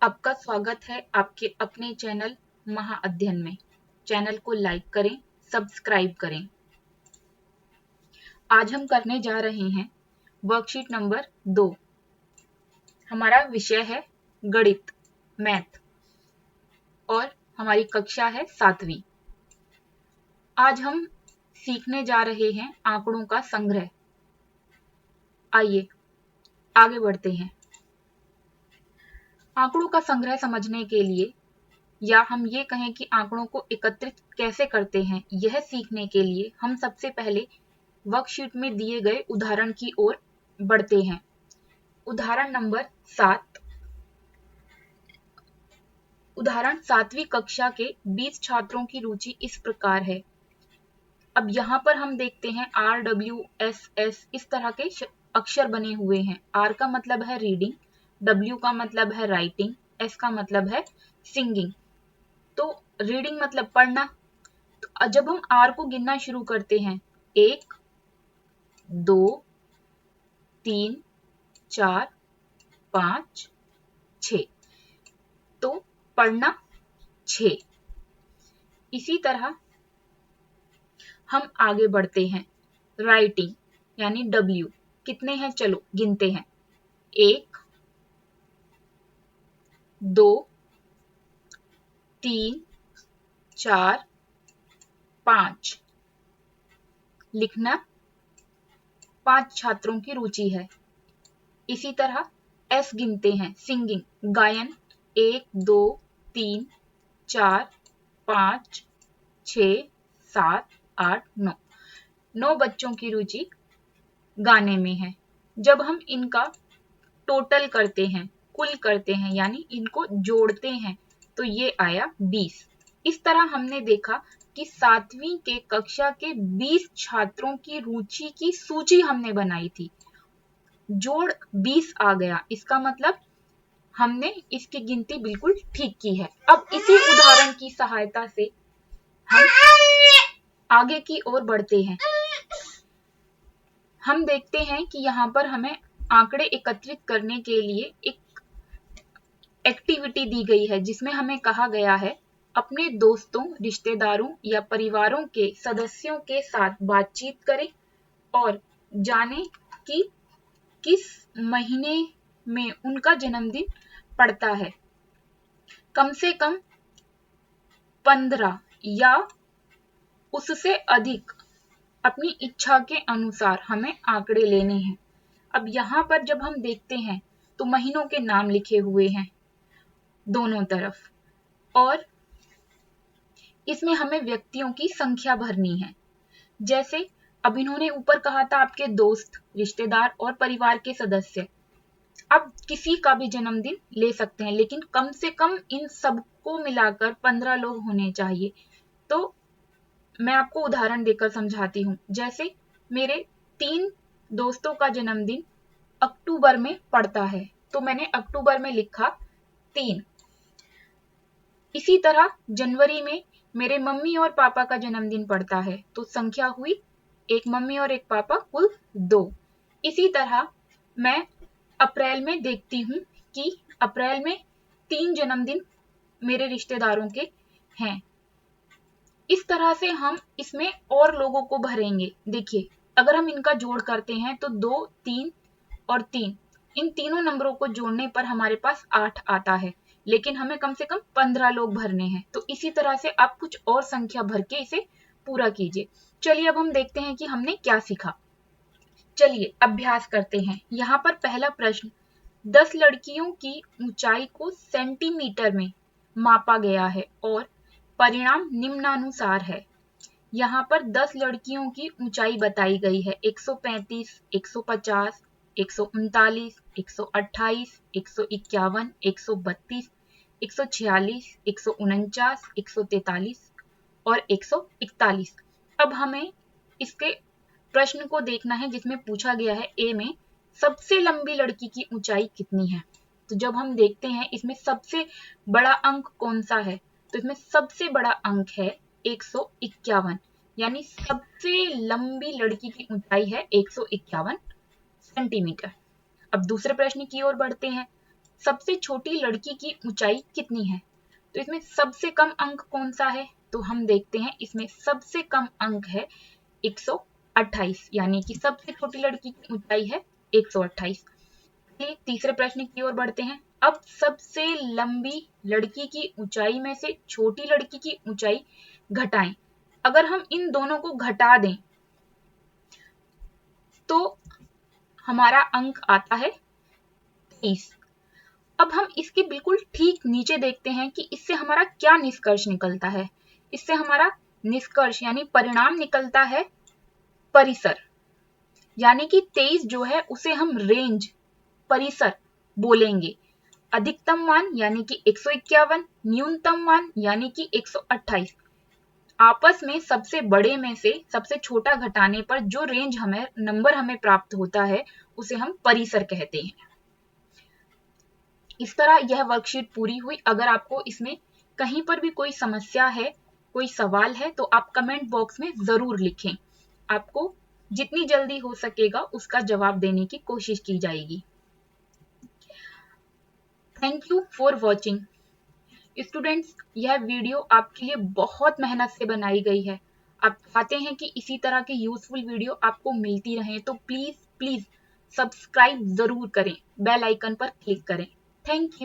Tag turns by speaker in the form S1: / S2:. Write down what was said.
S1: आपका स्वागत है आपके अपने चैनल महाअध्ययन में। चैनल को लाइक करें, सब्सक्राइब करें। आज हम करने जा रहे हैं वर्कशीट नंबर 2। हमारा विषय है गणित, मैथ, और हमारी कक्षा है 7वीं। आज हम सीखने जा रहे हैं आंकड़ों का संग्रह। आइए आगे बढ़ते हैं। आंकड़ों का संग्रह समझने के लिए, या हम ये कहें कि आंकड़ों को एकत्रित कैसे करते हैं, यह सीखने के लिए हम सबसे पहले वर्कशीट में दिए गए उदाहरण की ओर बढ़ते हैं। उदाहरण नंबर 7। उदाहरण 7वीं कक्षा के 20 छात्रों की रुचि इस प्रकार है। अब यहाँ पर हम देखते हैं RWSS इस तरह के अक्षर बने हुए हैं। R का मतलब है रीडिंग, W का मतलब है राइटिंग, S का मतलब है सिंगिंग। तो रीडिंग मतलब पढ़ना। तो जब हम R को गिनना शुरू करते हैं, 1 2 3 4 5 6, तो पढ़ना 6। इसी तरह हम आगे बढ़ते हैं। राइटिंग यानी W कितने हैं, चलो गिनते हैं। 1 2 3 4 5। लिखना 5 छात्रों की रुचि है। इसी तरह S गिनते हैं। सिंगिंग, गायन, 1 2 3 4 5 6 7 8 9। 9 बच्चों की रुचि गाने में है। जब हम इनका टोटल करते हैं, कुल करते हैं, यानी इनको जोड़ते हैं, तो ये आया 20। इस तरह हमने देखा कि 7वीं के कक्षा के 20 छात्रों की रुचि की सूची हमने बनाई थी। जोड़ 20 आ गया, इसका मतलब हमने इसकी गिनती बिल्कुल ठीक की है। अब इसी उदाहरण की सहायता से हम आगे की ओर बढ़ते हैं। हम देखते हैं कि यहाँ पर हमें आंकड़े एकत्रित करने के लिए एक एक्टिविटी दी गई है, जिसमें हमें कहा गया है अपने दोस्तों, रिश्तेदारों या परिवारों के सदस्यों के साथ बातचीत करें और जानें कि किस महीने में उनका जन्मदिन पड़ता है। कम से कम 15 या उससे अधिक अपनी इच्छा के अनुसार हमें आंकड़े लेने हैं। अब यहाँ पर जब हम देखते हैं तो महीनों के नाम लिखे हुए हैं दोनों तरफ, और इसमें हमें व्यक्तियों की संख्या भरनी है। जैसे अब इन्होंने ऊपर कहा था आपके दोस्त, रिश्तेदार और परिवार के सदस्य। अब किसी का भी जन्मदिन ले सकते हैं, लेकिन कम से कम इन सबको मिलाकर 15 लोग होने चाहिए। तो मैं आपको उदाहरण देकर समझाती हूँ। जैसे मेरे 3 दोस्तों का जन्मदिन अक्टूबर में पड़ता है, तो मैंने अक्टूबर में लिखा 3। इसी तरह जनवरी में मेरे मम्मी और पापा का जन्मदिन पड़ता है, तो संख्या हुई एक मम्मी और एक पापा, कुल 2। इसी तरह मैं अप्रैल में देखती हूँ कि अप्रैल में 3 जन्मदिन मेरे रिश्तेदारों के हैं। इस तरह से हम इसमें और लोगों को भरेंगे। देखिए, अगर हम इनका जोड़ करते हैं तो 2 3 और 3, इन तीनों नंबरों को जोड़ने पर हमारे पास 8 आता है, लेकिन हमें कम से कम 15 लोग भरने हैं। तो इसी तरह से आप कुछ और संख्या भर के इसे पूरा कीजिए। चलिए अब हम देखते हैं कि हमने क्या सीखा। चलिए अभ्यास करते हैं। यहाँ पर पहला प्रश्न, 10 लड़कियों की ऊंचाई को सेंटीमीटर में मापा गया है और परिणाम निम्नानुसार है। यहाँ पर 10 लड़कियों की ऊंचाई बताई गई है, 135, 150, 139, 128, 151, 132, 146, 149, 143 और 141। अब हमें इसके प्रश्न को देखना है, जिसमें पूछा गया है ए में सबसे लंबी लड़की की ऊंचाई कितनी है। तो जब हम देखते हैं इसमें सबसे बड़ा अंक कौन सा है, तो इसमें सबसे बड़ा अंक है 151, यानी सबसे लंबी लड़की की ऊंचाई है 151 सेंटीमीटर। अब दूसरे प्रश्न की ओर बढ़ते हैं। सबसे छोटी लड़की की ऊंचाई कितनी है? तो इसमें सबसे कम अंक कौन सा है? तो हम देखते हैं इसमें सबसे कम अंक है 128, यानी कि सबसे छोटी लड़की की ऊंचाई है 128। चलिए तीसरे प्रश्न की ओर बढ़ते हैं। अब सबसे लंबी लड़की की ऊंचाई में से छोटी लड़की की ऊंचाई घटाएं। अगर हम इन दोनों को घटा दें तो हमारा अंक आता है 23। अब हम इसके बिल्कुल ठीक नीचे देखते हैं कि इससे हमारा क्या निष्कर्ष निकलता है। इससे हमारा निष्कर्ष यानी परिणाम निकलता है परिसर, यानी कि 23 जो है उसे हम रेंज, परिसर बोलेंगे। अधिकतम मान यानी कि 151, न्यूनतम मान यानी कि 128। आपस में सबसे बड़े में से सबसे छोटा घटाने पर जो रेंज हमें नंबर हमें प्राप्त होता है उसे हम परिसर कहते हैं। इस तरह यह वर्कशीट पूरी हुई। अगर आपको इसमें कहीं पर भी कोई समस्या है, कोई सवाल है, तो आप कमेंट बॉक्स में जरूर लिखें। आपको जितनी जल्दी हो सकेगा उसका जवाब देने की कोशिश की जाएगी। Thank you for watching. Students, यह वीडियो आपके लिए बहुत मेहनत से बनाई गई है। आप चाहते हैं कि इसी तरह की यूजफुल वीडियो आपको मिलती रहे, तो प्लीज प्लीज सब्सक्राइब जरूर करें, बेल आइकन पर क्लिक करें। Thank you.